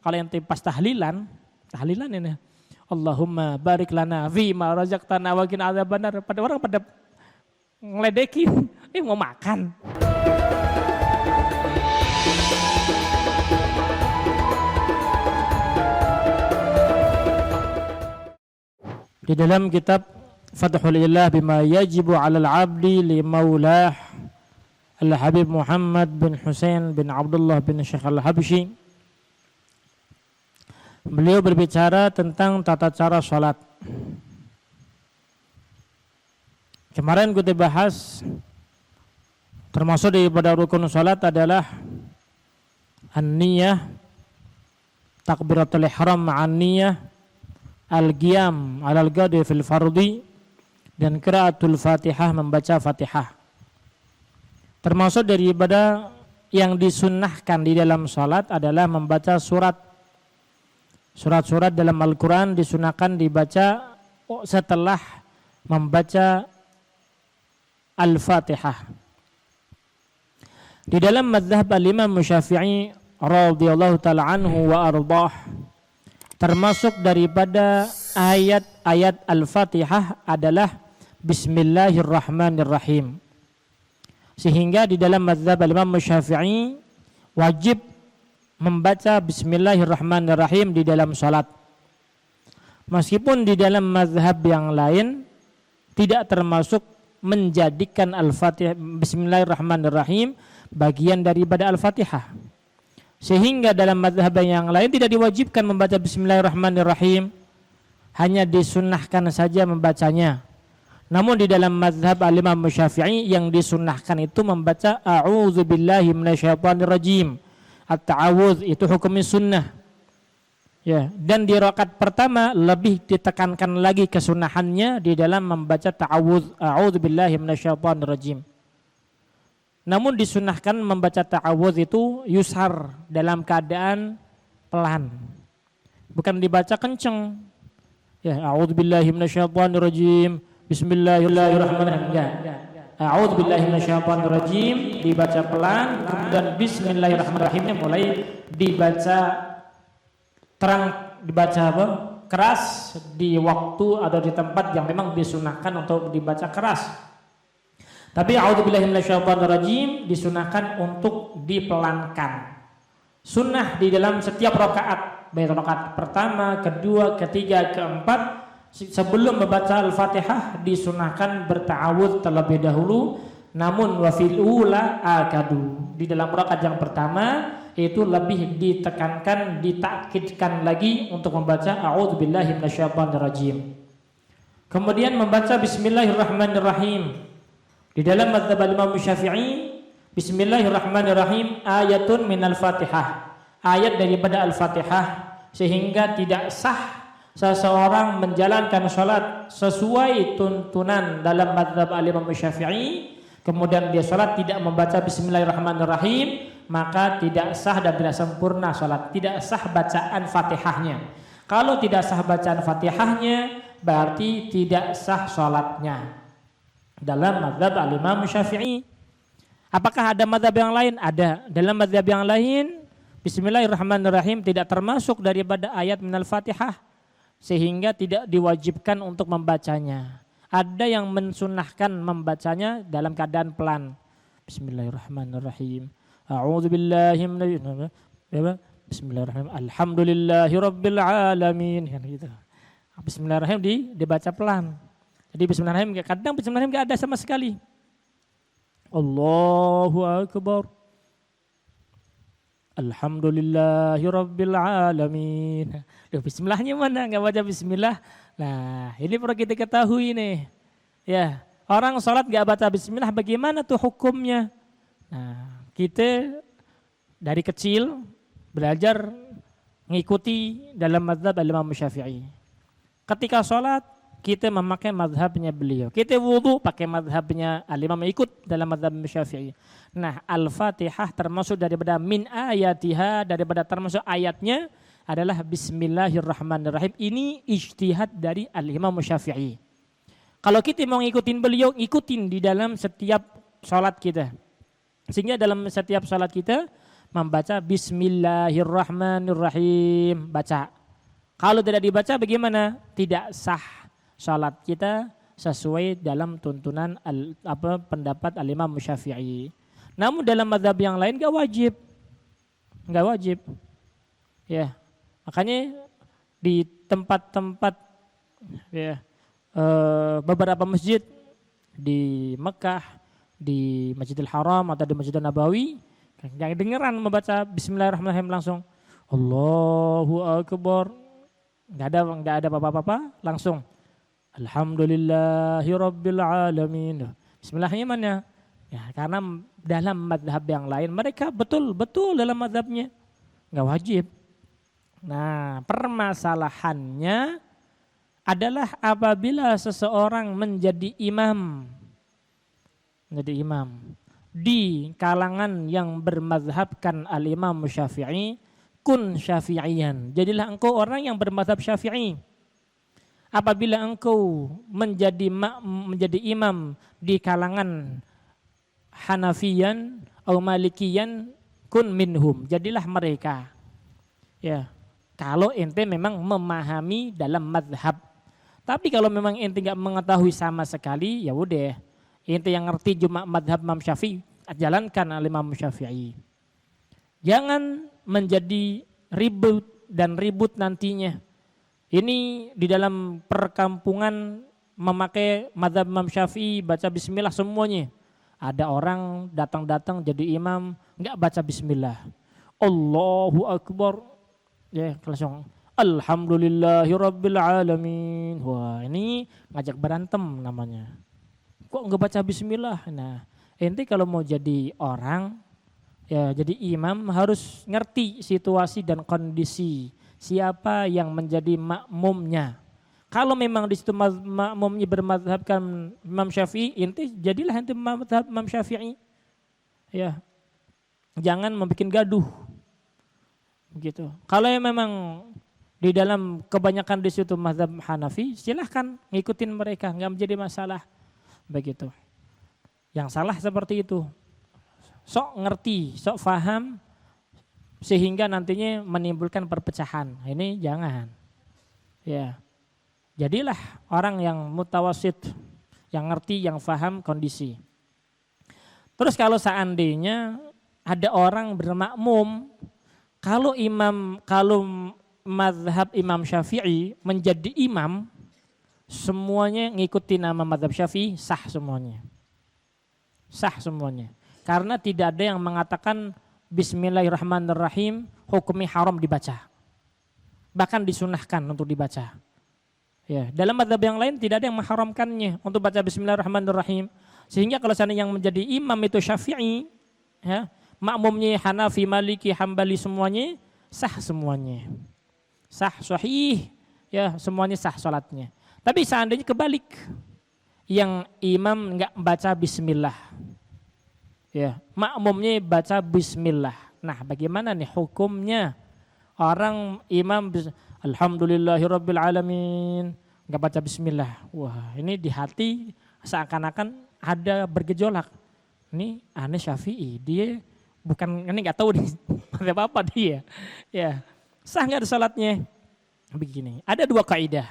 Kalau yang pas tahlilan ini. Allahumma barik lana fi ma razaqtana wa qina adzabannar. Pada orang pada ngeledekin, mau makan. Di dalam kitab Fathul Ilah bima yajibu 'alal 'abdi li maulah Al-Habib Muhammad bin Husain bin Abdullah bin Syekh Al-Habsyi, beliau berbicara tentang tata cara salat. Kemarin kita bahas termasuk daripada rukun salat adalah an-niyah, takbiratul ihram ma'an niyah, al-qiyam 'alal qadri fil fardhi, dan qiraatul Fatihah, membaca Fatihah. Termasuk daripada yang disunnahkan di dalam salat adalah membaca surat-surat dalam Al-Quran disunahkan dibaca setelah membaca Al-Fatihah. Di dalam mazhab al-Imam Syafi'i radhiyallahu ta'ala anhu wa ardhah, termasuk daripada ayat-ayat Al-Fatihah adalah Bismillahirrahmanirrahim. Sehingga di dalam mazhab al-Imam Syafi'i wajib membaca Bismillahirrahmanirrahim di dalam salat. Meskipun di dalam mazhab yang lain tidak termasuk menjadikan Al-Fatihah Bismillahirrahmanirrahim bagian daripada Al-Fatihah. Sehingga dalam mazhab yang lain tidak diwajibkan membaca Bismillahirrahmanirrahim, hanya disunnahkan saja membacanya. Namun di dalam mazhab al-Imam Syafi'i yang disunnahkan itu membaca A'udzubillahi minasyaitonirrajim. At-ta'awudz itu hukumnya sunnah. Ya, dan di rakaat pertama lebih ditekankan lagi kesunahannya di dalam membaca ta'awudz, A'udzubillahi minasyaitonirrajim. Namun disunnahkan membaca ta'awudz itu yusar, dalam keadaan pelan. Bukan dibaca kenceng. Ya, A'udzubillahi minasyaitonirrajim. Bismillahirrahmanirrahim. A'udzubillahi minasyaitonirrajim dibaca pelan, kemudian Bismillahirrahmanirrahimnya mulai dibaca terang, dibaca apa? Keras di waktu atau di tempat yang memang disunahkan untuk dibaca keras. Tapi A'udzubillahi minasyaitonirrajim disunahkan untuk dipelankan. Sunnah di dalam setiap rakaat, baik rakaat pertama, kedua, ketiga, keempat, sebelum membaca Al-Fatihah disunahkan berta'awudz terlebih dahulu. Namun wa fil ula akadu, di dalam rakaat yang pertama itu lebih ditekankan, ditakkidkan lagi untuk membaca A'udzubillahi minasyaitonirrajim. Kemudian membaca Bismillahirrahmanirrahim. Di dalam mazhab Imam Syafi'i, Bismillahirrahmanirrahim ayatun minal Fatihah, ayat daripada Al-Fatihah, sehingga tidak sah seseorang menjalankan salat sesuai tuntunan dalam mazhab al-Imam Syafi'i, kemudian dia salat tidak membaca Bismillahirrahmanirrahim, maka tidak sah dan tidak sempurna salat, tidak sah bacaan Fatihahnya. Kalau tidak sah bacaan Fatihahnya, berarti tidak sah salatnya dalam mazhab al-Imam Syafi'i. Apakah ada mazhab yang lain? Ada. Dalam mazhab yang lain, Bismillahirrahmanirrahim tidak termasuk daripada ayat minal Fatihah, sehingga tidak diwajibkan untuk membacanya. Ada yang mensunahkan membacanya dalam keadaan pelan. Bismillahirrahmanirrahim. A'udzubillahi Bismillahirrahmanirrahim. Alhamdulillahirabbil alamin. Gitu. Bismillahirrahmanirrahim dibaca pelan. Jadi Bismillahirrahmanirrahim, kadang Bismillahirrahmanirrahim enggak ada sama sekali. Allahu akbar. Alhamdulillahirabbil alamin. Bismillahnya mana? Enggak baca bismillah. Nah, ini perlu kita ketahui nih. Ya, orang salat enggak baca bismillah, bagaimana tuh hukumnya? Nah, kita dari kecil belajar mengikuti dalam mazhab Imam Syafi'i. Ketika salat kita memakai mazhabnya beliau. Kita wudu pakai mazhabnya al-Imam, ikut dalam mazhab Syafi'i. Nah, Al-Fatihah termasuk daripada min ayatiha, daripada termasuk ayatnya adalah Bismillahirrahmanirrahim. Ini ijtihad dari al-Imam Syafi'i. Kalau kita mau ngikutin beliau, ikutin di dalam setiap salat kita. Sehingga dalam setiap salat kita membaca Bismillahirrahmanirrahim, baca. Kalau tidak dibaca bagaimana? Tidak sah salat kita sesuai dalam tuntunan pendapat al-Imam Syafi'i. Namun dalam mazhab yang lain enggak wajib. Ya. Makanya di tempat-tempat ya, beberapa masjid di Mekah, di Masjidil Haram atau di Masjidil Nabawi, yang dengeran membaca Bismillahirrahmanirrahim langsung Allahu Akbar, nggak ada apa-apa, langsung Alhamdulillahirabbil alamin. Bismillahirrahmanirrahim. Ya, karena dalam mazhab yang lain mereka betul dalam mazhabnya nggak wajib. Nah, permasalahannya adalah apabila seseorang menjadi imam di kalangan yang bermazhabkan al-Imam Syafi'i, kun syafi'iyan. Jadilah engkau orang yang bermazhab Syafi'i. Apabila engkau menjadi imam di kalangan Hanafiyan atau Malikiyan, kun minhum. Jadilah mereka. Ya. Kalau ente memang memahami dalam mazhab. Tapi kalau memang ente enggak mengetahui sama sekali, ya udah. Ente yang ngerti cuma mazhab Imam Syafi'i, jalankan al-Imam Syafi'i. Jangan menjadi ribut nantinya. Ini di dalam perkampungan memakai mazhab Imam Syafi'i, baca bismillah semuanya. Ada orang datang jadi imam, enggak baca bismillah. Allahu Akbar. Ya, langsung Alhamdulillahirabbil alamin. Wah, ini ngajak berantem namanya. Kok enggak baca bismillah? Nah, ente kalau mau jadi orang, ya jadi imam harus ngerti situasi dan kondisi siapa yang menjadi makmumnya. Kalau memang di situ makmumnya bermadzhabkan Imam Syafi'i, ente jadilah ente mazhab Imam Syafi'i. Ya. Jangan membuat gaduh. Gitu. Kalau yang memang di dalam kebanyakan di situ mazhab Hanafi, silahkan ngikutin mereka, enggak menjadi masalah. Begitu. Yang salah seperti itu. Sok ngerti, sok faham sehingga nantinya menimbulkan perpecahan. Ini jangan. Ya. Jadilah orang yang mutawasit, yang ngerti, yang faham kondisi. Terus kalau seandainya ada orang bermakmum, kalau mazhab Imam Syafi'i menjadi imam, semuanya ngikuti nama mazhab Syafi'i, sah semuanya. Sah semuanya. Karena tidak ada yang mengatakan Bismillahirrahmanirrahim hukumnya haram dibaca. Bahkan disunahkan untuk dibaca. Ya, dalam mazhab yang lain tidak ada yang mengharamkannya untuk baca Bismillahirrahmanirrahim. Sehingga kalau seandainya yang menjadi imam itu Syafi'i, ya, makmumnya Hanafi, Maliki, Hambali semuanya sah semuanya. Sah, sahih, ya semuanya sah salatnya. Tapi seandainya kebalik, yang imam enggak baca bismillah, ya makmumnya baca bismillah. Nah, bagaimana nih hukumnya? Orang imam Alhamdulillahirabbil alamin enggak baca bismillah. Wah, ini di hati seakan-akan ada bergejolak. Ini aneh Syafi'i, dia bukan, ini enggak tahu nih apa dia. Ya. Sah enggak salatnya? Begini, ada dua kaidah.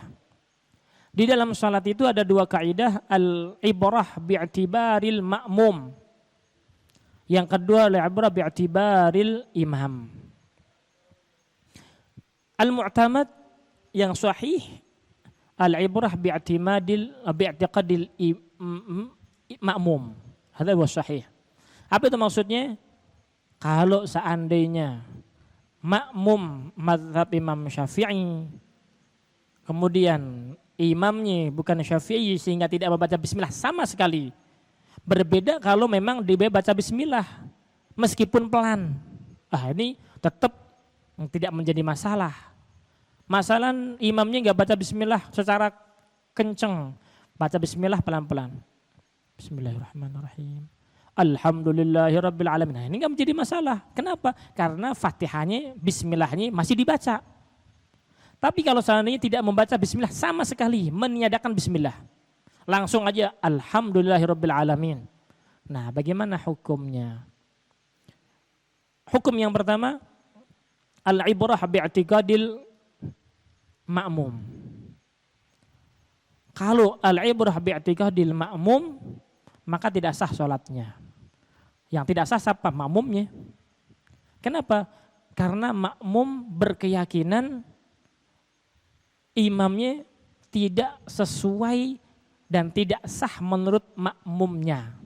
Di dalam salat itu ada dua kaidah, al-ibrah bi'tibaril ma'mum. Yang kedua, al-ibrah bi'tibaril imam. Al-mu'tamad yang sahih, al-ibrah bi'tiqadil ma'mum. Hadza huwa sahih. Apa itu maksudnya? Kalau seandainya makmum mazhab Imam Syafi'i, kemudian imamnya bukan Syafi'i sehingga tidak membaca bismillah sama sekali. Berbeda kalau memang dia baca bismillah meskipun pelan. Ini tetap tidak menjadi masalah. Masalah imamnya enggak baca bismillah secara kenceng, baca bismillah pelan-pelan. Bismillahirrahmanirrahim. Alhamdulillahirabbil alamin. Nah, ini enggak menjadi masalah. Kenapa? Karena Fatihahnya, bismillahnya masih dibaca. Tapi kalau seandainya tidak membaca bismillah sama sekali, meniadakan bismillah, langsung aja alhamdulillahirabbil alamin. Nah, bagaimana hukumnya? Hukum yang pertama, al-ibrah bi'tiqadil ma'mum. Kalau al-ibrah bi'tiqadil ma'mum, maka tidak sah sholatnya. Yang tidak sah siapa? Makmumnya. Kenapa? Karena makmum berkeyakinan imamnya tidak sesuai dan tidak sah menurut makmumnya.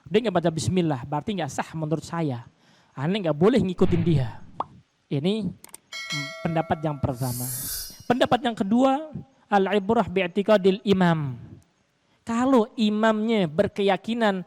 Dia nggak baca bismillah, berarti nggak sah menurut saya. Anda nggak boleh ngikutin dia. Ini pendapat yang pertama. Pendapat yang kedua, al-ibrah bi'tiqadil imam. Kalau imamnya berkeyakinan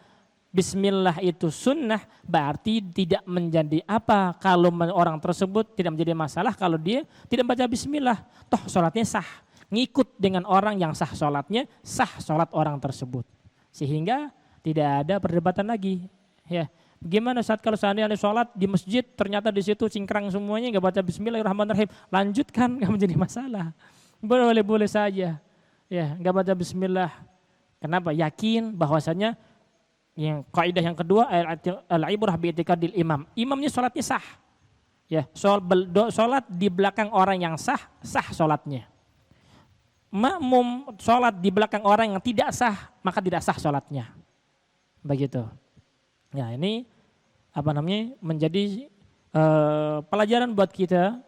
bismillah itu sunnah, berarti tidak menjadi apa kalau orang tersebut tidak menjadi masalah kalau dia tidak baca bismillah. Toh sholatnya sah. Ngikut dengan orang yang sah sholatnya, sah sholat orang tersebut. Sehingga tidak ada perdebatan lagi. Ya, gimana saat kalau seandainya sholat di masjid ternyata di situ cingkrang semuanya nggak baca bismillahirrahmanirrahim, lanjutkan nggak menjadi masalah. Boleh saja. Ya, nggak baca bismillah. Kenapa? Yakin bahwasanya yang kaidah yang kedua al-ibrah bi'tiqadil imam. Imamnya sholatnya sah. Ya, sholat di belakang orang yang sah, sah sholatnya. Makmum sholat di belakang orang yang tidak sah, maka tidak sah sholatnya. Begitu. Ya, ini menjadi pelajaran buat kita,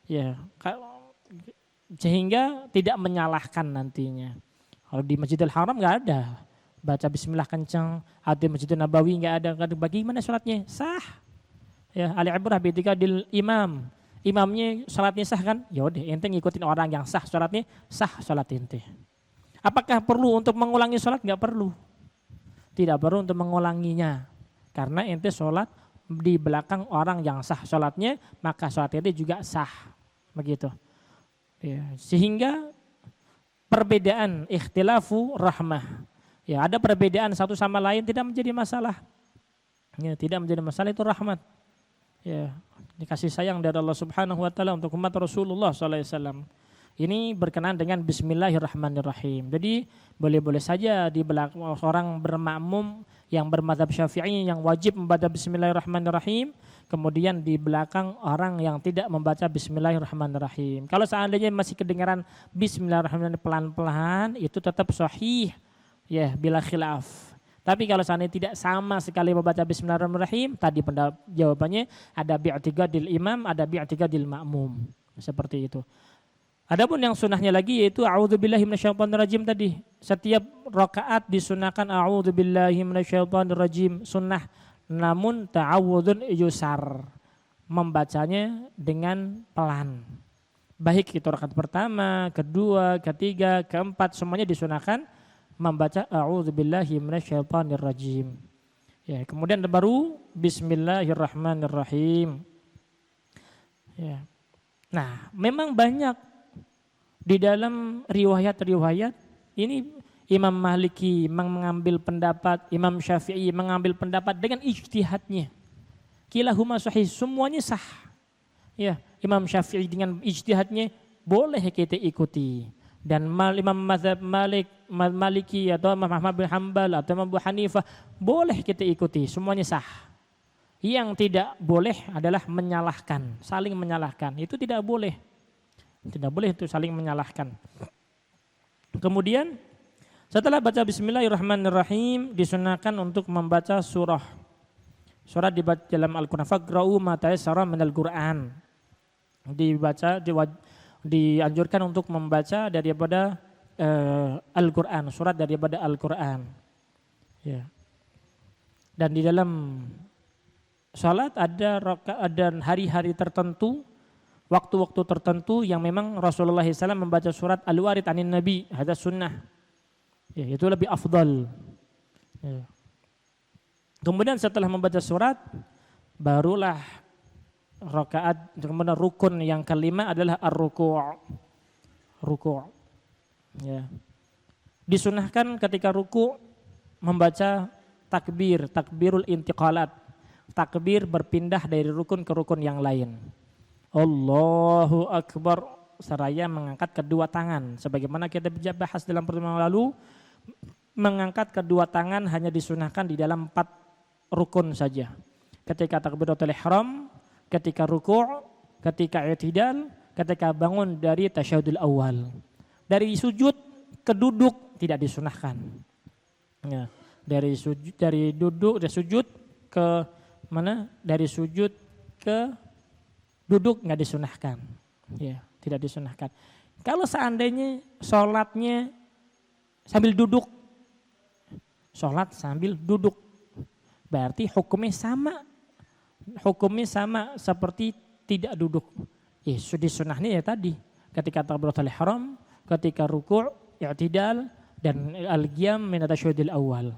ya, sehingga tidak menyalahkan nantinya. Kalau di Masjidil Haram nggak ada baca bismillah kencang, atau di Masjidil Nabawi nggak ada. Bagaimana sholatnya? Sah. Ya, al-ibrah bi'tiqadil imam. Imamnya sholatnya sah kan? Ya udah, ente ngikutin orang yang sah sholatnya, sah sholat ente. Apakah perlu untuk mengulangi sholat? Nggak perlu. Tidak perlu untuk mengulanginya. Karena ente sholat di belakang orang yang sah sholatnya, maka sholat ente juga sah. Begitu. Ya, sehingga perbedaan ikhtilafu rahmah. Ya, ada perbedaan satu sama lain tidak menjadi masalah. Ya, tidak menjadi masalah, itu rahmat. Ya, dikasih sayang dari Allah Subhanahu wa taala untuk umat Rasulullah sallallahu alaihi wasallam. Ini berkenaan dengan bismillahirrahmanirrahim. Jadi boleh-boleh saja di belakang orang bermakmum yang bermadzhab Syafi'i yang wajib membaca bismillahirrahmanirrahim, kemudian di belakang orang yang tidak membaca bismillahirrahmanirrahim. Kalau seandainya masih kedengaran bismillahirrahmanirrahim pelan-pelan, itu tetap sahih, ya, bila khilaf. Tapi kalau seandainya tidak sama sekali membaca bismillahirrahmanirrahim, tadi jawabannya ada bi'tiqadil imam, ada bi'tiqadil ma'mum. Seperti itu. Adapun yang sunnahnya lagi yaitu a'udzubillahi minasyaitonirrajim tadi. Setiap rakaat disunahkan a'udzubillahi minasyaitonirrajim, sunnah. Namun ta'awudzun yusar, membacanya dengan pelan. Baik itu rakaat pertama, kedua, ketiga, keempat, semuanya disunahkan membaca a'udzubillahi minasyaitonirrajim. Ya, kemudian baru bismillahirrahmanirrahim. Ya. Nah, memang banyak di dalam riwayat-riwayat ini Imam Maliki mengambil pendapat, Imam Syafi'i mengambil pendapat dengan ijtihadnya. Kilahuma sahih, semuanya sah. Ya, Imam Syafi'i dengan ijtihadnya boleh kita ikuti. Dan Imam mazhab Maliki atau Imam Ahmad bin Hanbal atau Imam Abu Hanifah boleh kita ikuti, semuanya sah. Yang tidak boleh adalah menyalahkan, saling menyalahkan. Itu tidak boleh. Tidak boleh itu saling menyalahkan. Kemudian setelah baca bismillahirrahmanirrahim disunahkan untuk membaca surah. Surah dibaca dalam Al-Qur'an, faqra'u ma tayassara minal Qur'an. Dianjurkan untuk membaca daripada Al-Qur'an, surat daripada Al-Qur'an. Ya. Dan di dalam salat ada hari-hari tertentu, waktu-waktu tertentu yang memang Rasulullah SAW membaca surat Al-Warid anin Nabi, hadza sunnah. Ya, itu lebih afdal. Ya. Kemudian setelah membaca surat, barulah rakaat, kemudian rukun yang kelima adalah ar-ruku'. Ruku'. Ya. Disunahkan ketika ruku' membaca takbirul intiqalat. Takbir berpindah dari rukun ke rukun yang lain. Allahu Akbar, seraya mengangkat kedua tangan. Sebagaimana kita bahas dalam pertemuan lalu, mengangkat kedua tangan hanya disunahkan di dalam 4 rukun saja. Ketika takbiratul ihram, ketika ruku', ketika i'tidal, ketika bangun dari tasyahudul awal. Dari sujud ke duduk tidak disunahkan. Ya, dari sujud ke mana? Dari sujud ke duduk nggak disunahkan. Ya, tidak disunahkan. Kalau seandainya sholatnya sambil duduk, sholat sambil duduk, berarti hukumnya sama seperti tidak duduk. Disunahnya ya tadi, ketika takbiratul ihram, ketika ruku', i'tidal, dan al-qiyam min at-tasyahhudil awal.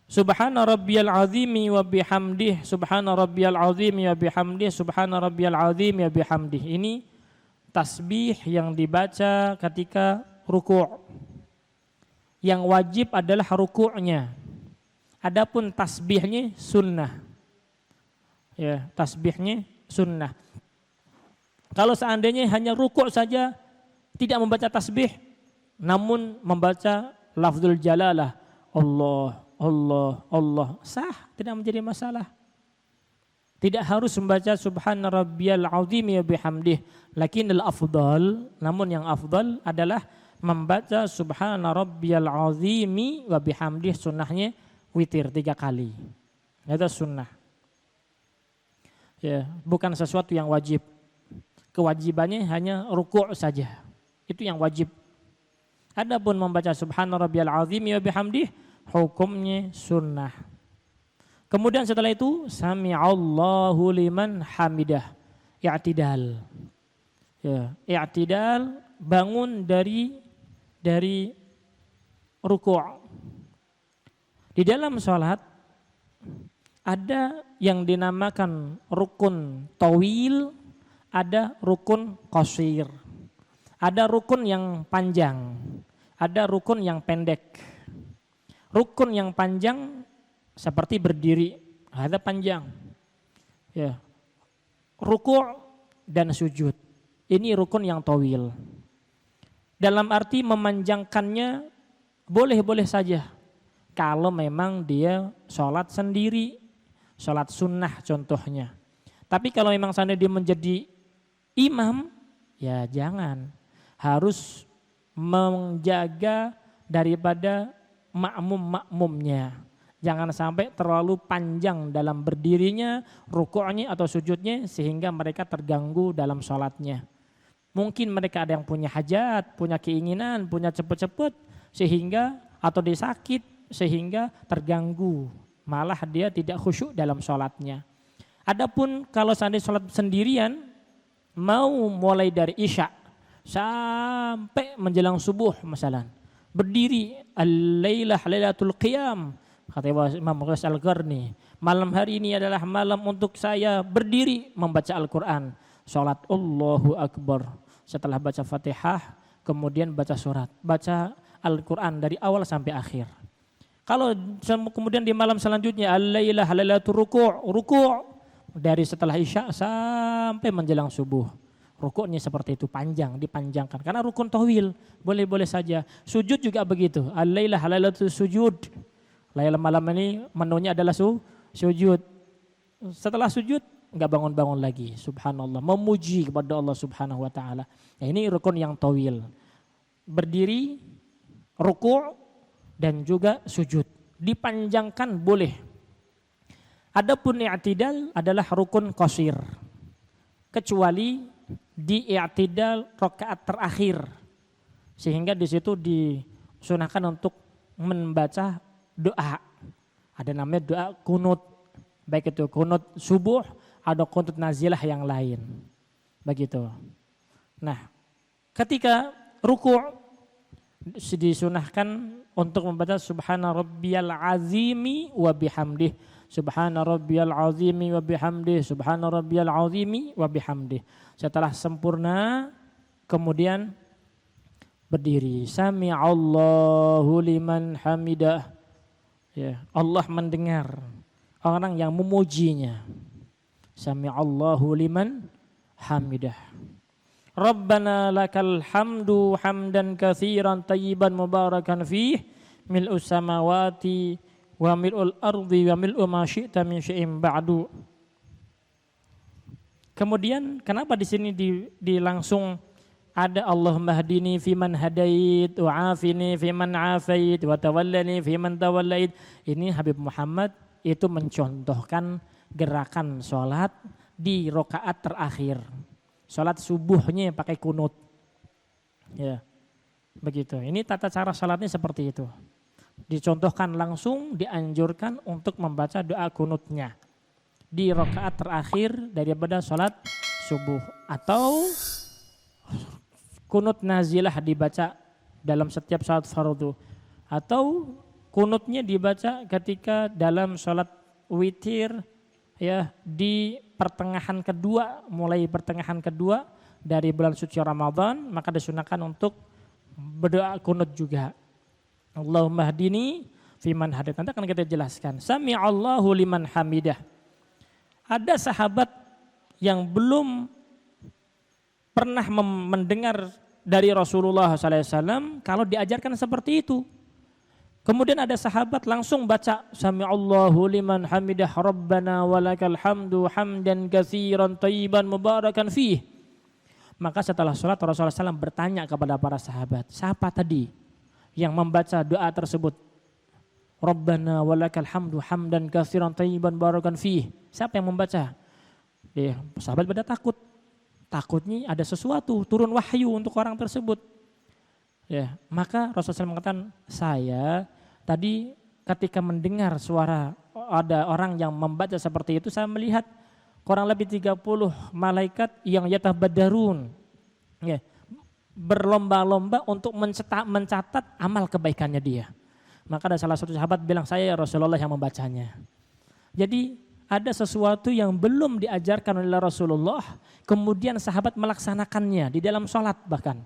Subhana rabbiyal azimi wa bihamdih, subhana rabbiyal azimi wa bihamdih, subhana rabbiyal azimi wa bihamdih. Ini tasbih yang dibaca ketika ruku'. Yang wajib adalah ruku'nya. Adapun tasbihnya sunnah. Ya, tasbihnya sunnah. Kalau seandainya hanya ruku' saja tidak membaca tasbih, namun membaca lafzul jalalah, Allah, Allah, Allah, sah, tidak menjadi masalah. Tidak harus membaca subhana rabbiyal azimi wa bihamdih, lakinnal afdal, namun yang afdal adalah membaca subhana rabbiyal azimi wa bihamdih, sunnahnya witir 3 kali. Itu sunnah. Ya, bukan sesuatu yang wajib. Kewajibannya hanya ruku' saja. Itu yang wajib. Adapun membaca subhana rabbiyal azimi wa bihamdih, hukumnya sunnah. Kemudian setelah itu sami'allahu liman hamidah, i'tidal. Ya, i'tidal, bangun dari ruku'. Di dalam salat ada yang dinamakan rukun tawil, ada rukun qasir. Ada rukun yang panjang, ada rukun yang pendek. Rukun yang panjang seperti berdiri, ada panjang. Ya. Ruku' dan sujud. Ini rukun yang tawil. Dalam arti memanjangkannya boleh-boleh saja. Kalau memang dia sholat sendiri, sholat sunnah contohnya. Tapi kalau memang seandainya dia menjadi imam, ya jangan. Harus menjaga daripada makmum-makmumnya. Jangan sampai terlalu panjang dalam berdirinya, rukuknya atau sujudnya sehingga mereka terganggu dalam sholatnya. Mungkin mereka ada yang punya hajat, punya keinginan, punya cepet-cepet sehingga atau dia sakit sehingga terganggu. Malah dia tidak khusyuk dalam sholatnya. Adapun kalau seandainya sholat sendirian, mau mulai dari isya sampai menjelang subuh misalnya, berdiri al-lailah lailatul qiyam, kata Imam Ghaz Al-Qarni, malam hari ini adalah malam untuk saya berdiri membaca Al-Quran. Sholat Allahu Akbar, setelah baca Fatihah kemudian baca surat, baca Al-Quran dari awal sampai akhir. Kalau kemudian di malam selanjutnya al-lailah lailatul ruku' dari setelah isya sampai menjelang subuh. Rukuknya seperti itu, panjang, dipanjangkan. Karena rukun tawil, boleh-boleh saja. Sujud juga begitu. Al-lailah lailatul sujud. Lailah malam ini menunya adalah sujud. Setelah sujud enggak bangun-bangun lagi. Subhanallah, memuji kepada Allah Subhanahu wa taala. Nah, ini rukun yang tawil. Berdiri, ruku' dan juga sujud. Dipanjangkan boleh. Adapun i'tidal adalah rukun qasir. Kecuali di i'tidal rakaat terakhir. Sehingga di situ disunahkan untuk membaca doa. Ada namanya doa kunut. Baik itu kunut subuh atau kunut nazilah yang lain. Begitu. Nah, ketika ruku' disunahkan untuk membaca subhana rabbiyal azimi wa bihamdih, subhana rabbiyal azimi wa bihamdih, subhana rabbiyal azimi wa bihamdih. Setelah sempurna kemudian berdiri, sami'allahu liman hamidah. Ya, Allah mendengar orang yang memujinya. Sami'allahu liman hamidah. Rabbana lakal hamdu hamdan katsiran tayyiban mubarakan fih mil'us samawati wa mil'ul ardi wa mil'u ma syi'ta min syai'in ba'du. Kemudian kenapa di sini di langsung ada Allahumma hdini fiman hadait wa afini fiman afait wa tawallani fiman tawallait. Ini Habib Muhammad itu mencontohkan gerakan sholat di rakaat terakhir. Sholat subuhnya pakai kunut. Ya, begitu. Ini tata cara sholatnya seperti itu. Dicontohkan langsung, dianjurkan untuk membaca doa kunutnya di rakaat terakhir daripada sholat subuh, atau kunut nazilah dibaca dalam setiap sholat fardu, atau kunutnya dibaca ketika dalam sholat witir, ya, di pertengahan kedua, mulai pertengahan kedua dari bulan suci Ramadan, maka disunahkan untuk berdoa kunut juga. Allahumma hdini fiman hadait. Nanti akan kita jelaskan. Sami'allahu liman hamidah. Ada sahabat yang belum pernah mendengar dari Rasulullah SAW kalau diajarkan seperti itu. Kemudian ada sahabat langsung baca Sami'allahu liman hamidah Rabbana walakal hamdu hamdan katsiran thayyiban mubarakan fih. Maka setelah sholat Rasulullah SAW bertanya kepada para sahabat, siapa tadi yang membaca doa tersebut? Rabbana walakal hamdu hamdan katsiran thayyiban mubarakan fih. Siapa yang membaca? Ya, sahabat pada takut. Takutnya ada sesuatu, turun wahyu untuk orang tersebut. Ya, maka Rasulullah SAW mengatakan, saya tadi ketika mendengar suara ada orang yang membaca seperti itu, saya melihat kurang lebih 30 malaikat yang yatabaddarun, ya, berlomba-lomba untuk mencatat amal kebaikannya dia. Maka ada salah satu sahabat bilang, saya Rasulullah yang membacanya. Jadi ada sesuatu yang belum diajarkan oleh Rasulullah, kemudian sahabat melaksanakannya di dalam sholat bahkan.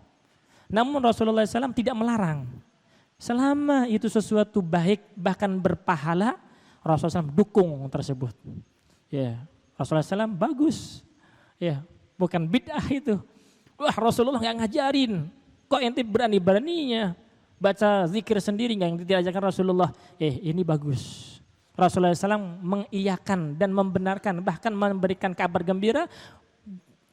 Namun Rasulullah SAW tidak melarang. Selama itu sesuatu baik, bahkan berpahala, Rasulullah SAW dukung tersebut. Ya, Rasulullah SAW bagus. Ya, bukan bid'ah itu. Wah, Rasulullah nggak ngajarin. Kok ente berani-beraninya baca zikir sendiri yang diajarkan Rasulullah? Ini bagus. Rasulullah SAW mengiyakan dan membenarkan, bahkan memberikan kabar gembira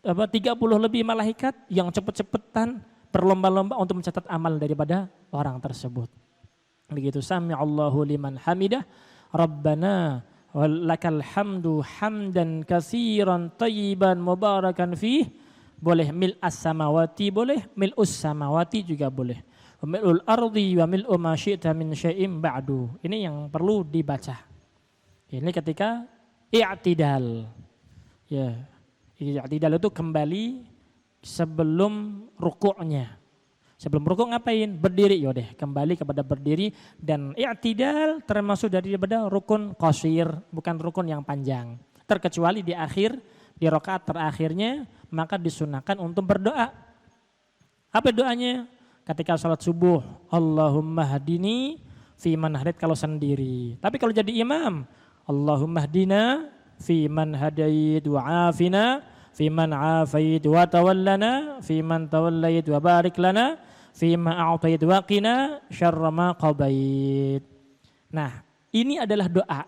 30 lebih malaikat yang cepet-cepetan berlomba-lomba untuk mencatat amal daripada orang tersebut. Begitu, Sami'allahu liman hamidah Rabbana walakal hamdu hamdan katsiran thayyiban mubarakan fih. Boleh mil'as samawati, boleh mil'us samawati juga boleh. Wa mil'ul ardi wa mil'u ma syi'ta min syai'im ba'du. Ini yang perlu dibaca. Ini ketika i'tidal. Ya, i'tidal itu kembali sebelum rukuknya. Sebelum rukuk ngapain? Berdiri, yaudah kembali kepada berdiri. Dan i'tidal termasuk daripada rukun qashir, bukan rukun yang panjang. Terkecuali di akhir, di rakaat terakhirnya, maka disunahkan untuk berdoa. Apa doanya? Ketika sholat subuh, Allahumma hadini fi man hadait kalau sendiri. Tapi kalau jadi imam, Allahumma hdina fi man hadait wa afina fi man afait wa tawallana fi man tawallait wa barik lana fi ma a'tait wa qina syarra ma qadait. Nah, ini adalah doa.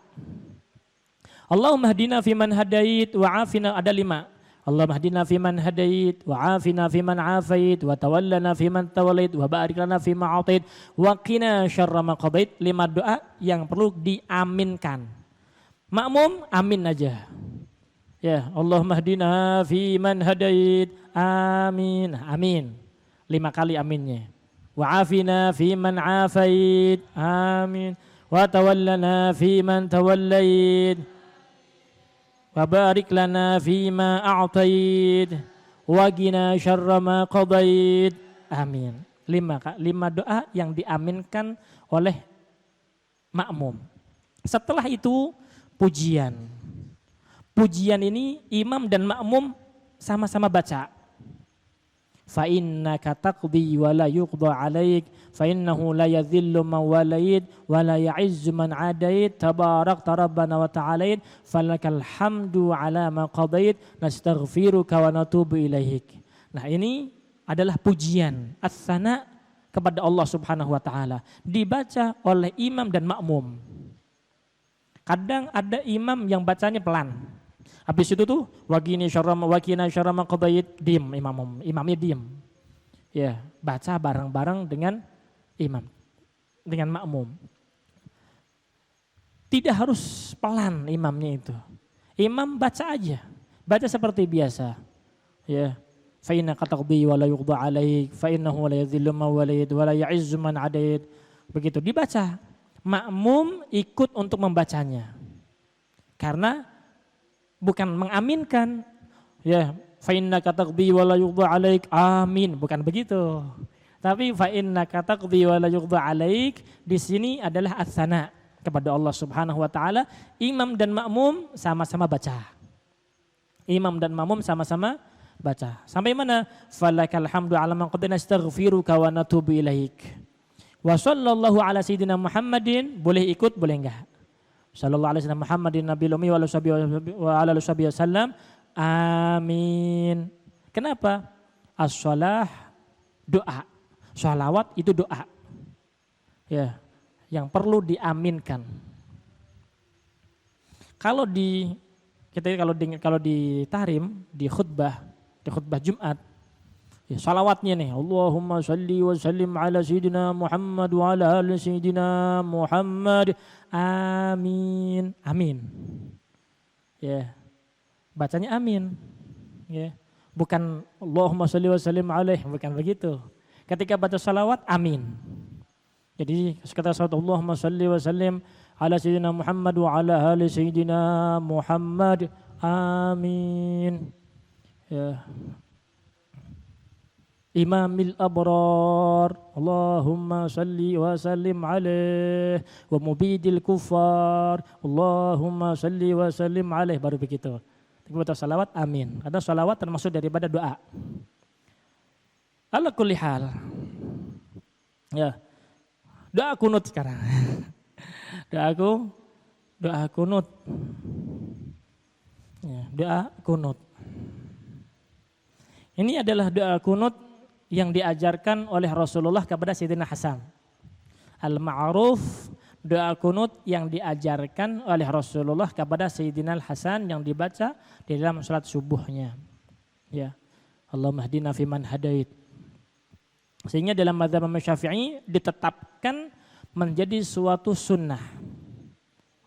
Allahumma hdina fi man hadait wa afina, ada 5. Allahumma hdina fi man hadait wa afina fi man afait wa tawallana fi man tawallait wa barik lana fi ma a'tait wa qina syarra ma qadait. 5 doa yang perlu diaminkan. Makmum amin aja. Ya, Allahumma hdina fi man hadait. Amin. Amin. 5 kali aminnya. Wa afina fi man afait. Amin. Wa tawallana fi man tawallait. Wa barik lana fi ma a'tait. Wa qina syarra ma qadait. Amin. 5 doa yang diaminkan oleh makmum. Setelah itu pujian. Pujian ini imam dan makmum sama-sama baca. Fa innaka taqdi wa la yuqda 'alaik fa innahu la yadhillu man walait wa la ya'izzu man 'adait tabarakta rabbana wa ta'alait falakal hamdu 'ala ma qadait nastaghfiruka wa natubu ilaik. Nah, ini adalah pujian as-sana kepada Allah Subhanahu wa taala, dibaca oleh imam dan makmum. Kadang ada imam yang bacanya pelan, Habis itu tuh wakina syarra ma qadait, diem imamnya diem. Ya, baca bareng-bareng dengan imam, dengan makmum. Tidak harus pelan imamnya itu. Imam baca aja. Baca seperti biasa. Ya. Fa innaka taqdi wa la yuqda 'alaik, fa innahu la yadhillu man walid wa la ya'izzu man 'adait. Begitu dibaca. Makmum ikut untuk membacanya. Karena bukan mengaminkan. Ya, fa innaka taqdi wa la yuqda 'alaik. Amin, bukan begitu. Tapi fa innaka taqdi wa la yuqda 'alaik di sini adalah ats-tsana kepada Allah Subhanahu wa taala. Imam dan makmum sama-sama baca. Imam dan makmum sama-sama baca. Sampai mana? Falakal hamdu ala man qad nastaghfiruka wa natubu ilaik. Wa sallallahu ala sayyidina Muhammadin, boleh ikut boleh enggak? Sallallahu alaihi wasallam Muhammadin nabiyil ummi wa ala alihi wasallam. Amin. Kenapa? As-shalah doa. Shalawat itu doa. Ya, yang perlu diaminkan. Kalau di tahrim, di khutbah Jumat, ya salawatnya nih, Allahumma shalli wa sallim ala sayyidina Muhammad wa ala ali sayyidina Muhammad, amin, amin. Ya, bacanya amin. Ya, bukan Allahumma shalli wa sallim alaih, bukan begitu. Ketika baca salawat, amin. Jadi kata salawat Allahumma shalli wa sallim ala sayyidina Muhammad wa ala ali sayyidina Muhammad, amin. Ya. Imamil abrar, Allahumma shalli wa sallim alaih, wa mubidil kufar, Allahumma shalli wa sallim alaih, baru begitu. Kita salawat, amin. Karena salawat termasuk daripada doa. Ala kulli hal. Ya. Doa kunut sekarang. Doa kunut. Ya, doa kunut. Ini adalah doa kunut yang diajarkan oleh Rasulullah kepada Sayyidina Hasan. Al-ma'ruf, doa kunut yang diajarkan oleh Rasulullah kepada Sayyidina Hasan yang dibaca di dalam salat subuhnya. Ya. Allahumma hdina fiman hadait. Sehingga dalam mazhab Imam Syafi'i ditetapkan menjadi suatu sunnah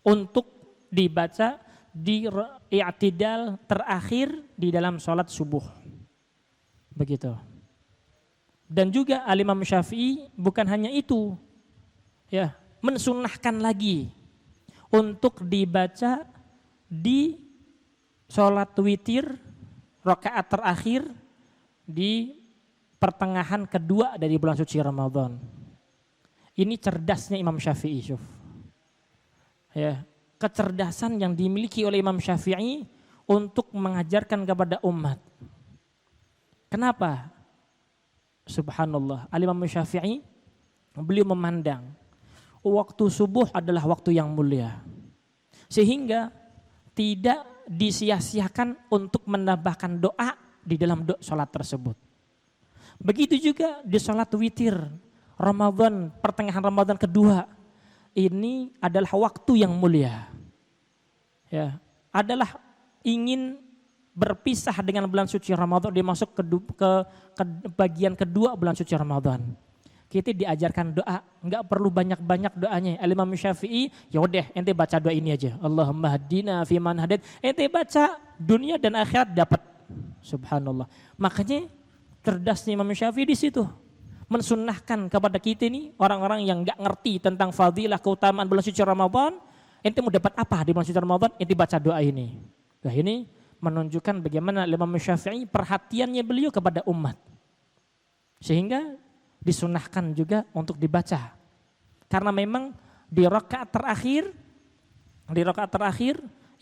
untuk dibaca di i'tidal terakhir di dalam salat subuh. Begitu. Dan juga Al-Imam Syafi'i bukan hanya itu, ya, mensunnahkan lagi untuk dibaca di sholat witir rakaat terakhir di pertengahan kedua dari bulan suci Ramadan. Ini cerdasnya Imam Syafi'i, syuf. Ya, kecerdasan yang dimiliki oleh Imam Syafi'i untuk mengajarkan kepada umat. Kenapa? Subhanallah, Al-Imam Syafi'i beliau memandang waktu subuh adalah waktu yang mulia. Sehingga tidak disia-siakan untuk menambahkan doa di dalam sholat tersebut. Begitu juga di sholat witir Ramadan, pertengahan Ramadan kedua. Ini adalah waktu yang mulia. Ya, adalah ingin berpisah dengan bulan suci Ramadan, dimasuk ke bagian kedua bulan suci Ramadan. Kita diajarkan doa, enggak perlu banyak-banyak doanya. Al-Imam Syafi'i, ya udah ente baca doa ini aja. Allahumma hadina fi man hadait. Ente baca, dunia dan akhirat dapat. Subhanallah. Makanya cerdasnya Imam Syafi'i di situ. Mensunnahkan kepada kita ini orang-orang yang enggak ngerti tentang fadilah keutamaan bulan suci Ramadan, ente mau dapat apa di bulan suci Ramadan? Ente baca doa ini. Nah, ini menunjukkan bagaimana Imam Syafi'i perhatiannya beliau kepada umat. Sehingga disunahkan juga untuk dibaca. Karena memang di rakaat terakhir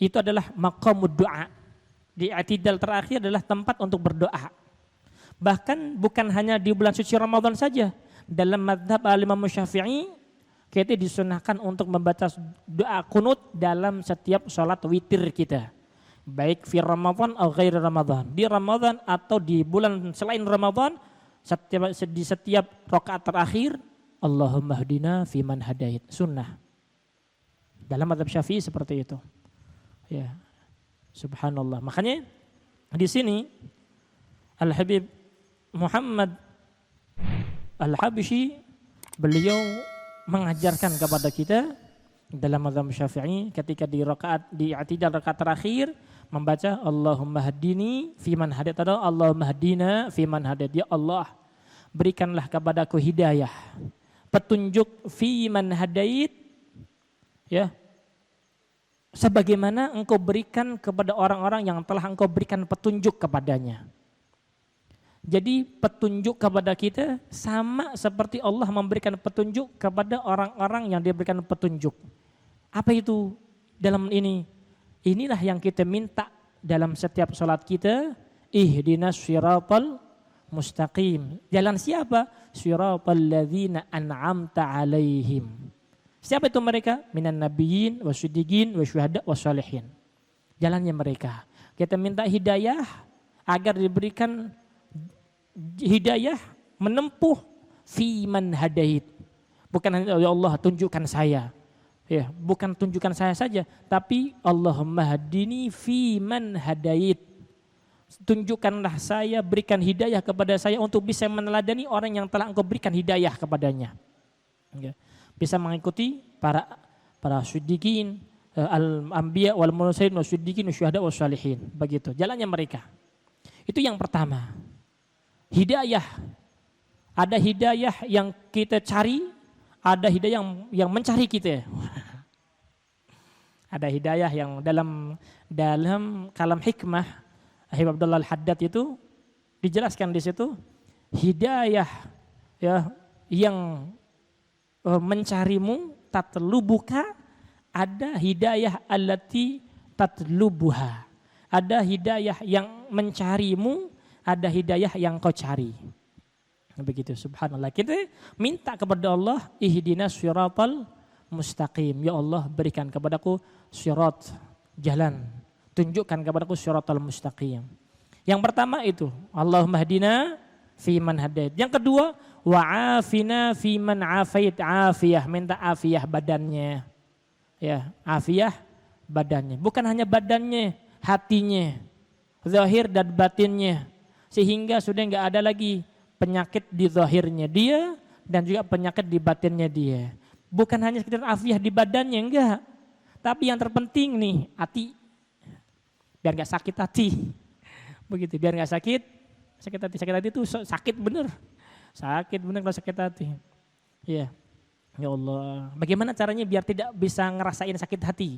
itu adalah maqamud doa. Di i'tidal terakhir adalah tempat untuk berdoa. Bahkan bukan hanya di bulan suci Ramadan saja. Dalam mazhab Imam Syafi'i kita disunahkan untuk membaca doa kunut dalam setiap sholat witir kita. Baik fi Ramadan atau ghairi Ramadan. Di Ramadan atau di bulan selain Ramadan, di setiap rakaat terakhir, Allahumma hdina fi man hadait. Sunnah. Dalam mazhab Syafi'i seperti itu. Ya. Subhanallah. Makanya di sini Al-Habib Muhammad Al-Habsyi beliau mengajarkan kepada kita dalam mazhab Syafi'i ketika di i'tidal rakaat terakhir membaca Allahumma hadini fiman hadait atau Allahumma hadina fiman hadait. Ya Allah, berikanlah kepadaku hidayah, petunjuk fiman hadait, ya, sebagaimana engkau berikan kepada orang-orang yang telah engkau berikan petunjuk kepadanya. Jadi petunjuk kepada kita sama seperti Allah memberikan petunjuk kepada orang-orang yang dia berikan petunjuk. Apa itu dalam ini? Inilah yang kita minta dalam setiap sholat kita. Ihdinas siratal mustaqim. Jalan siapa? Siratal ladzina an'amta alaihim. Siapa itu mereka? Minan nabiyyin wasyiddiqin wasyuhada wassalihin. Jalannya mereka. Kita minta hidayah agar diberikan hidayah menempuh fiman hadait. Bukan hanya ya Allah tunjukkan saya. Ya, bukan tunjukkan saya saja, tapi Allahumma hadini fiman hadait. Tunjukkanlah saya, berikan hidayah kepada saya untuk bisa meneladani orang yang telah engkau berikan hidayah kepadanya. Ya. Bisa mengikuti para syiddiqin, al-anbiya wal mursalin wasyiddiqin wasyuhada wassalihin. Begitu jalannya mereka. Itu yang pertama. Hidayah. Ada hidayah yang kita cari, ada hidayah yang mencari kita. Ada hidayah yang dalam kalam hikmah Habib Abdullah Al-Haddad itu dijelaskan di situ hidayah ya yang mencarimu tatlubuka, ada hidayah allati tatlubuha. Ada hidayah yang mencarimu, ada hidayah yang kau cari. Begitu, subhanallah. Kita minta kepada Allah ihdinas siratal mustaqim. Ya Allah, berikan kepadaku sirat, jalan. Tunjukkan kepadaku siratal mustaqim. Yang pertama itu, Allahumma hadina fiman hadait. Yang kedua, wa'afina fiman afait. Afiyah, minta afiyah badannya. Ya, afiyah badannya. Bukan hanya badannya, hatinya, zahir dan batinnya. Sehingga sudah enggak ada lagi penyakit di zahirnya dia dan juga penyakit di batinnya dia. Bukan hanya sekedar afiah di badannya, enggak. Tapi yang terpenting nih, hati. Biar enggak sakit hati. Begitu, biar enggak sakit hati. Sakit hati itu sakit bener. Sakit bener kalau sakit hati. Iya. Ya Allah, bagaimana caranya biar tidak bisa ngerasain sakit hati?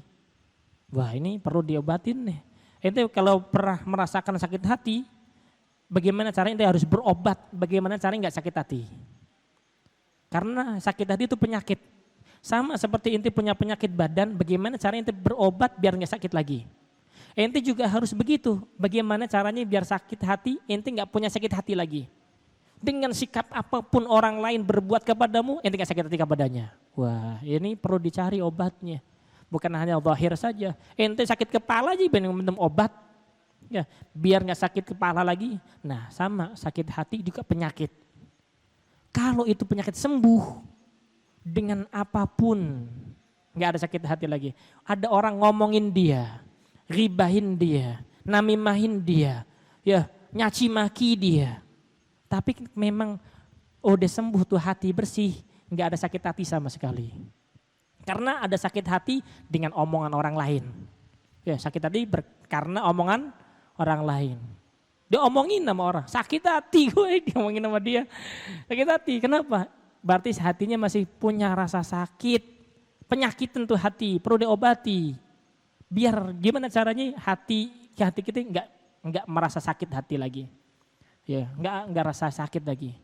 Wah, ini perlu diobatin nih. Ente kalau pernah merasakan sakit hati, bagaimana caranya ente harus berobat, bagaimana caranya enggak sakit hati? Karena sakit hati itu penyakit. Sama seperti ente punya penyakit badan, bagaimana caranya ente berobat biar enggak sakit lagi? Ente juga harus begitu. Bagaimana caranya biar sakit hati, ente enggak punya sakit hati lagi? Dengan sikap apapun orang lain berbuat kepadamu, ente enggak sakit hati kepadanya. Wah, ini perlu dicari obatnya. Bukan hanya zahir saja. Ente sakit kepala aja pengen minum obat. Ya, biar enggak sakit kepala lagi. Nah, sama sakit hati juga penyakit. Kalau itu penyakit sembuh dengan apapun, nggak ada sakit hati lagi. Ada orang ngomongin dia, ribahin dia, namimahin dia, ya nyaci maki dia. Tapi memang udah sembuh tuh hati bersih, nggak ada sakit hati sama sekali. Karena ada sakit hati dengan omongan orang lain. Ya sakit hati karena omongan orang lain. Dia omongin sama orang, sakit hati gue diomongin sama dia. Sakit hati, kenapa? Berarti hatinya masih punya rasa sakit. Penyakit tentu hati, perlu diobati. Biar gimana caranya hati kita enggak merasa sakit hati lagi. Ya, enggak rasa sakit lagi.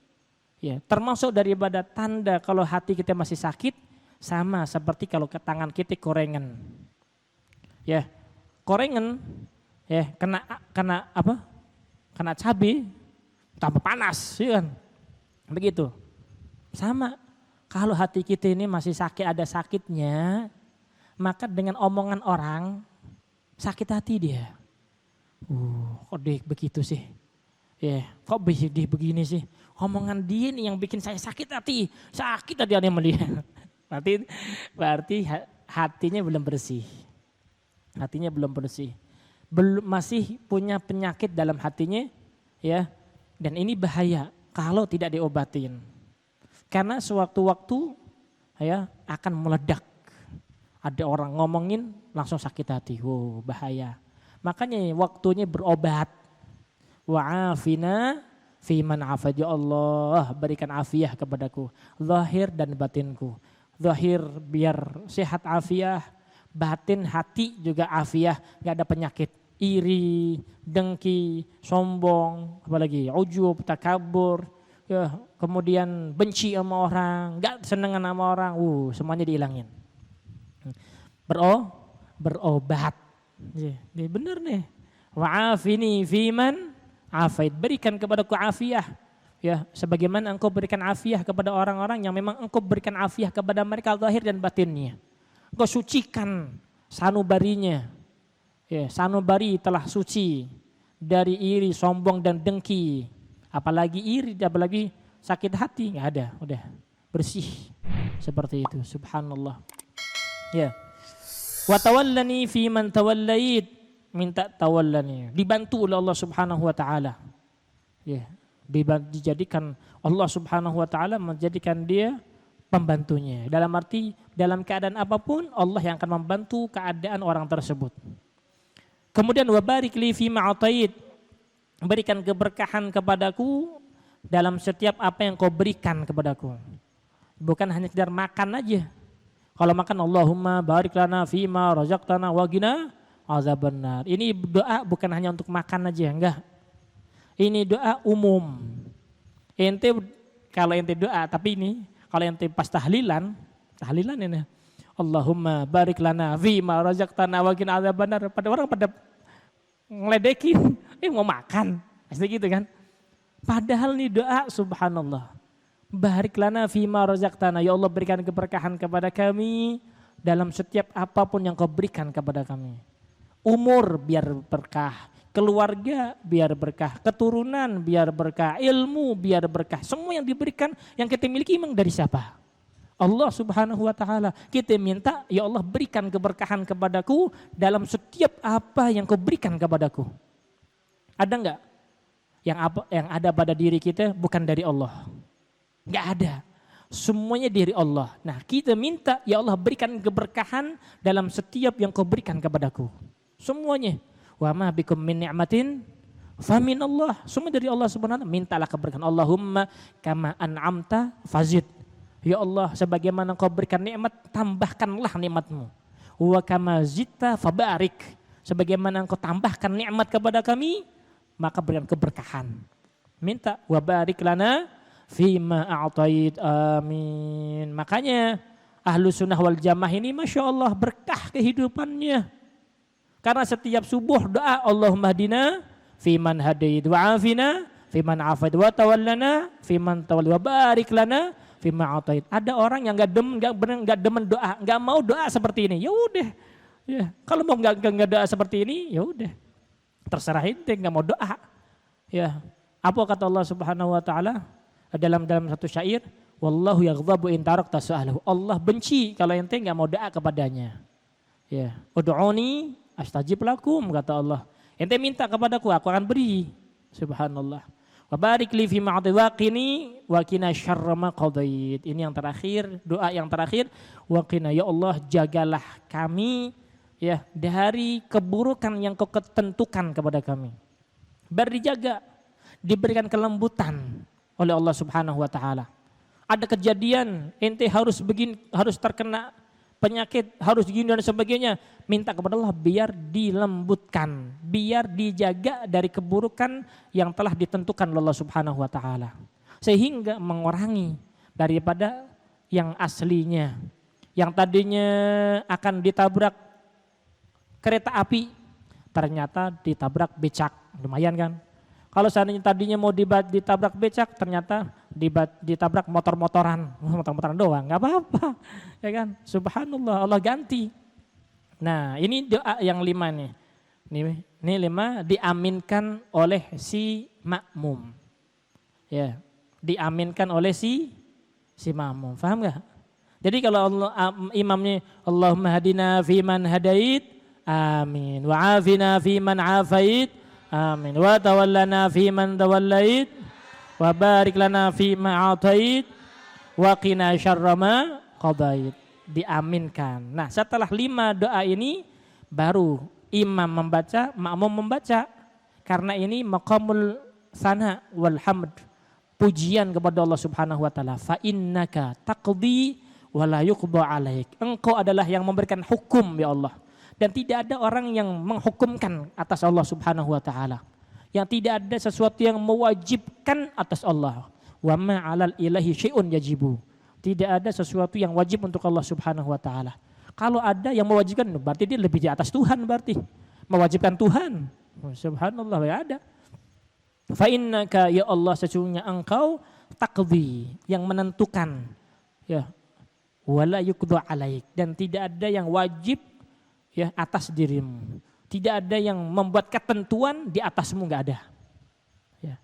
Ya, termasuk daripada tanda kalau hati kita masih sakit sama seperti kalau ke tangan kita korengan. Ya, korengan ya kena apa? Kena cabai tambah panas, ya kan? Begitu. Sama, kalau hati kita ini masih sakit, ada sakitnya, maka dengan omongan orang, sakit hati dia. Kok dia begitu sih? Ya, kok dia begini sih? Omongan dia nih yang bikin saya sakit hati ada sama dia. Berarti hatinya belum bersih. Hatinya belum bersih. belum masih punya penyakit dalam hatinya, ya. Dan ini bahaya kalau tidak diobatin. Karena sewaktu-waktu ya akan meledak. Ada orang ngomongin langsung sakit hati. Wow, bahaya. Makanya waktunya berobat. Wa'afina fiman afad, ya Allah berikan afiah kepadaku, zahir dan batinku. Zahir biar sehat afiah, batin hati juga afiah, gak ada penyakit iri, dengki, sombong, apalagi ujub, takabur, ya, kemudian benci sama orang, gak senengan sama orang, semuanya dihilangin. Berobat. Ya, bener nih. Wa'afini fiman afait, berikan kepadaku afiah, ya, sebagaimana engkau berikan afiah kepada orang-orang yang memang engkau berikan afiah kepada mereka zahir dan batinnya. Engkau sucikan sanubarinya, ya, sanubari telah suci dari iri, sombong dan dengki, apalagi iri, apalagi sakit hati, nggak ada, udah bersih seperti itu. Subhanallah. Ya, wa tawallani fi man tawallait, minta tawallani, dibantu oleh Allah Subhanahu wa taala. Ya, dijadikan Allah Subhanahu wa taala menjadikan dia pembantunya. Dalam arti dalam keadaan apapun Allah yang akan membantu keadaan orang tersebut. Kemudian wa barik li fi ma atait, berikan keberkahan kepadaku dalam setiap apa yang kau berikan kepadaku. Bukan hanya sekedar makan aja. Kalau makan Allahumma barik lana fi ma razaqtana wa qina azabannar. Ini doa bukan hanya untuk makan aja, enggak. Ini doa umum. Ente kalau ente doa, tapi ini kalau ente pas tahlilan ini Allahumma barik lana fi ma razaqtana wa qina azabannar. Pada orang pada ngeledekin, mau makan. Pasti gitu kan. Padahal nih doa subhanallah. Barik lana fi ma razaqtana, ya Allah berikan keberkahan kepada kami dalam setiap apapun yang kau berikan kepada kami. Umur biar berkah, keluarga biar berkah, keturunan biar berkah, ilmu biar berkah. Semua yang diberikan, yang kita miliki memang dari siapa? Allah Subhanahu wa taala. Kita minta, ya Allah berikan keberkahan kepadaku dalam setiap apa yang kau berikan kepadaku. Ada enggak yang ada pada diri kita bukan dari Allah? Enggak ada. Semuanya dari Allah. Nah, kita minta, ya Allah berikan keberkahan dalam setiap yang kau berikan kepadaku. Semuanya. Wa ma bikum min ni'matin fa min Allah. Semua dari Allah Subhanahu wa taala. Mintalah keberkahan. Allahumma kama an'amta fazid. Ya Allah, sebagaimana kau berikan nikmat, tambahkanlah nikmatmu. Wa kama zidta fabarik. Sebagaimana engkau tambahkan nikmat kepada kami, maka berikan keberkahan. Minta wa barik lana fima a'tait, amin. Makanya ahlu sunnah wal jamaah ini Masya Allah berkah kehidupannya. Karena setiap subuh doa Allahumma hadina fiman hadait wa afina fiman afait wa tawallana fiman tawalli wa barik lana fima a'tait. Ada orang yang enggak demen doa, enggak mau doa seperti ini. Ya udah. Ya, kalau mau enggak doa seperti ini, ya udah. Terserah ente enggak mau doa. Ya. Apa kata Allah Subhanahu wa taala? Dalam satu syair, wallahu yaghdabu in tarakta su'alahu. Allah benci kalau ente enggak mau doa kepadanya. Ya, ud'uni astajib lakum, kata Allah. Ente minta kepadaku, aku akan beri. Subhanallah. Wa barik li fi ma'ati waqini wa qina syarra ma qadait. Ini yang terakhir, doa yang terakhir, wa qina, ya Allah jagalah kami ya dari keburukan yang kau ketentukan kepada kami. Biar dijaga, diberikan kelembutan oleh Allah Subhanahu wa taala. Ada kejadian ente harus begini, harus terkena penyakit, harus gini dan sebagainya. Minta kepada Allah biar dilembutkan, biar dijaga dari keburukan yang telah ditentukan oleh Allah Subhanahu wa taala. Sehingga mengurangi daripada yang aslinya. Yang tadinya akan ditabrak kereta api, ternyata ditabrak becak. Lumayan kan? Kalau seandainya tadinya mau ditabrak becak, ternyata ditabrak motor-motoran doang, nggak apa-apa, ya kan? Subhanallah, Allah ganti. Nah, ini doa yang 5 nih. Ini 5 diaminkan oleh si makmum. Ya, diaminkan oleh si makmum. Paham nggak? Jadi kalau imamnya Allahumma hadina fiman hadait, Amin. Wa afina fi man afait. Amin. Wa tawallana fi man tawallait. Wa barik lana fi ma atait. Wa qina syarra ma qadait. Diaminkan. Nah, setelah 5 doa ini baru imam membaca, makmum membaca. Karena ini maqamul sana wal hamd. Pujian kepada Allah Subhanahu wa taala. Fa innaka taqdi wa la yuqda alaik. Engkau adalah yang memberikan hukum ya Allah. Dan tidak ada orang yang menghukumkan atas Allah Subhanahu wa taala. Yang tidak ada sesuatu yang mewajibkan atas Allah. Wa ma 'alal ilahi syai'un yajibu. Tidak ada sesuatu yang wajib untuk Allah Subhanahu wa taala. Kalau ada yang mewajibkan berarti dia lebih di atas Tuhan berarti. Mewajibkan Tuhan. Subhanallah ya ada. Fa innaka ya Allah sesungguhnya engkau taqdi yang menentukan ya wala yuqda alaik dan tidak ada yang wajib ya atas dirimu. Tidak ada yang membuat ketentuan di atasmu, enggak ada. Ya.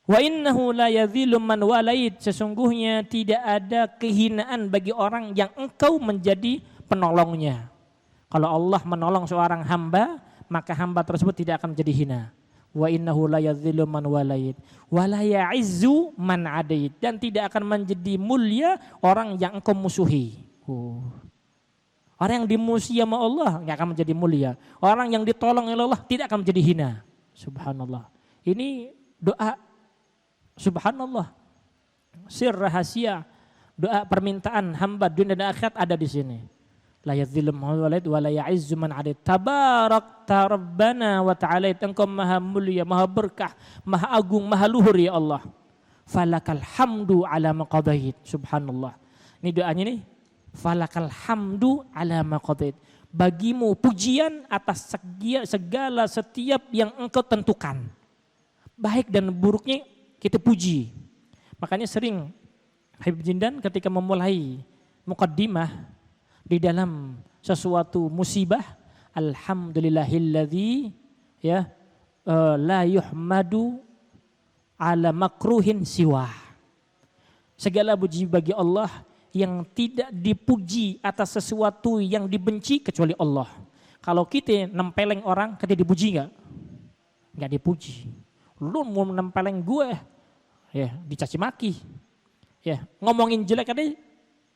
Wa innahu la yadhillu man walait sesungguhnya tidak ada kehinaan bagi orang yang engkau menjadi penolongnya. Kalau Allah menolong seorang hamba, maka hamba tersebut tidak akan menjadi hina. Wa innahu la yadhillu man walait wa la ya'izzu man adait dan tidak akan menjadi mulia orang yang engkau musuhi. Orang yang dimusuhi sama Allah enggak akan menjadi mulia. Orang yang ditolong oleh Allah tidak akan menjadi hina. Subhanallah. Ini doa subhanallah. Sir rahasia doa permintaan hamba dunia dan akhirat ada di sini. La yadhillu man walait wa la ya'izzu man adait. Tabarakta rabbana wa ta'ala engkau maha mulia, maha berkah, maha agung, maha luhur ya Allah. Falakal hamdu ala ma qadait. Subhanallah. Ini doanya nih. Falakal hamdu ala ma qadait. Bagimu pujian atas segala setiap yang engkau tentukan. Baik dan buruknya kita puji. Makanya sering Habib Jindan ketika memulai muqaddimah di dalam sesuatu musibah, alhamdulillahilladzi ya la yuhmadu ala makruhin siwa. Segala puji bagi Allah yang tidak dipuji atas sesuatu yang dibenci kecuali Allah. Kalau kita nempeleng orang, kita dipuji enggak? Enggak dipuji. Lu mau nempeleng gue, ya dicaci maki. Ya, ngomongin jelek aja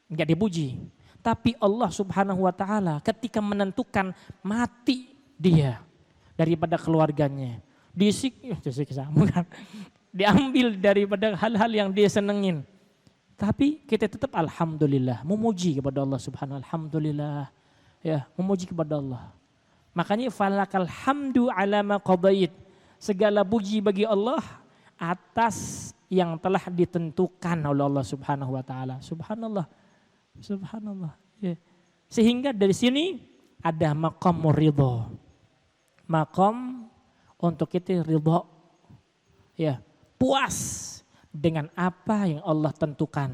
enggak dipuji. Tapi Allah Subhanahu wa taala ketika menentukan mati dia daripada keluarganya, diambil daripada hal-hal yang dia senengin. Tapi kita tetap alhamdulillah, memuji kepada Allah Subhanahu alhamdulillah. Ya, memuji kepada Allah. Makanya falakal hamdu ala ma qadait. Segala puji bagi Allah atas yang telah ditentukan oleh Allah Subhanahu wa taala. Subhanallah. Subhanallah. Ya. Sehingga dari sini ada maqam ridho. Maqam untuk kita ridho. Ya, puas dengan apa yang Allah tentukan.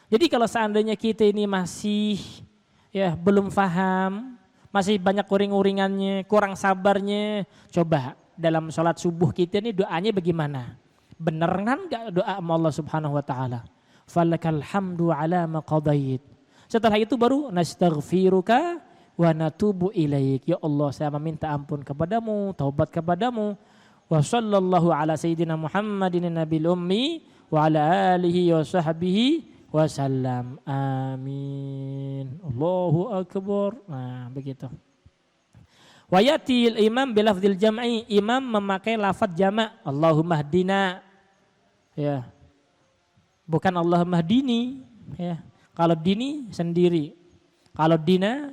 Jadi kalau seandainya kita ini masih ya belum paham, masih banyak uring-uringannya, kurang sabarnya, coba dalam sholat subuh kita ini doanya bagaimana? Beneran enggak doa sama Allah Subhanahu wa taala? Falakal hamdu ala ma qadait. Setelah itu baru nastaghfiruka wa natubu ilaik. Ya Allah, saya meminta ampun kepadamu, taubat kepadamu. Wa sallallahu ala sayyidina Muhammadin nabil ummi wa ala alihi wa sahbihi wasallam. Amin. Allahu akbar. Nah, begitu. Wa yatil imam bilafdzil jam'i. Imam memakai lafaz jama'. Allahumma hdina. Ya. Bukan Allahumma hdini, ya. Kalau dini sendiri, kalau dina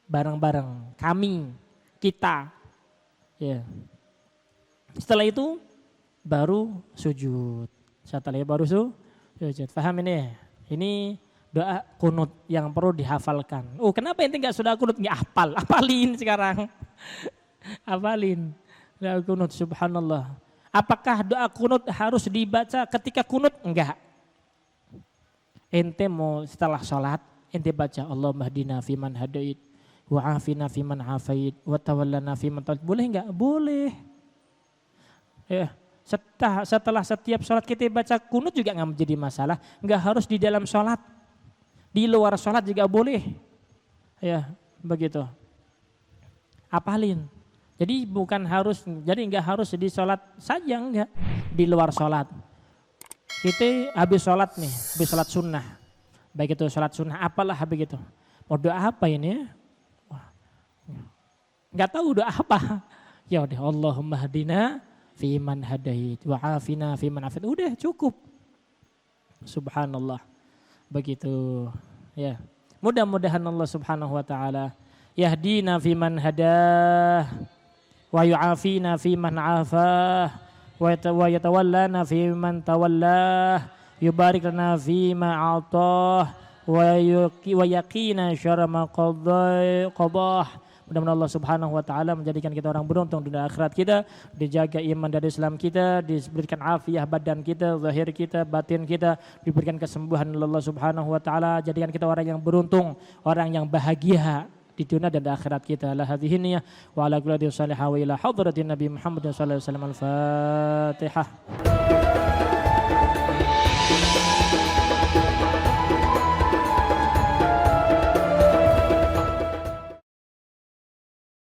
bareng-bareng, kami, kita. Ya. Setelah itu baru sujud. Setelah itu baru sujud. Faham ini? Ini doa kunut yang perlu dihafalkan. Oh, kenapa ente enggak sudah kunut? Enggak hafal, hafalin sekarang. Hafalin. Doa kunut, subhanallah. Apakah doa kunut harus dibaca ketika kunut? Enggak. Ente mau setelah sholat, ente baca Allahumma hdina fiman hadait, wa afina fiman afait, wa tawallana fiman tawallait. Boleh enggak? Boleh. Ya, setelah setiap sholat kita baca kunut juga enggak menjadi masalah. Enggak harus di dalam sholat. Di luar sholat juga boleh. Ya, begitu. apalin. Jadi enggak harus di sholat saja, enggak. Di luar sholat. Kita habis sholat sunnah. Baik itu sholat sunnah, apalah habis itu. Mau doa apa ini? Wah, enggak tahu doa apa. Ya udah, Allahumma hadina fiman hadait wa afina fiman afait. Udah cukup. Subhanallah. Begitu. Ya. Mudah-mudahan Allah Subhanahu wa taala yahdina fiman hadah wa yu'afina fiman afah wa yatawallana fiman tawallah yubarik lana fima a'tah wa yaqina syarra ma qadah. Mudah-mudahan Allah Subhanahu wa taala menjadikan kita orang beruntung dunia akhirat kita, dijaga iman dan Islam kita, diberikan afiah badan kita, zahir kita, batin kita, diberikan kesembuhan oleh Allah Subhanahu wa taala, jadikan kita orang yang beruntung, orang yang bahagia di dunia dan di akhirat kita. La hadhihi niyah wa ala kulli salihah wa ila hadratin Nabi Muhammad sallallahu alaihi wasallam. Al-Fatihah.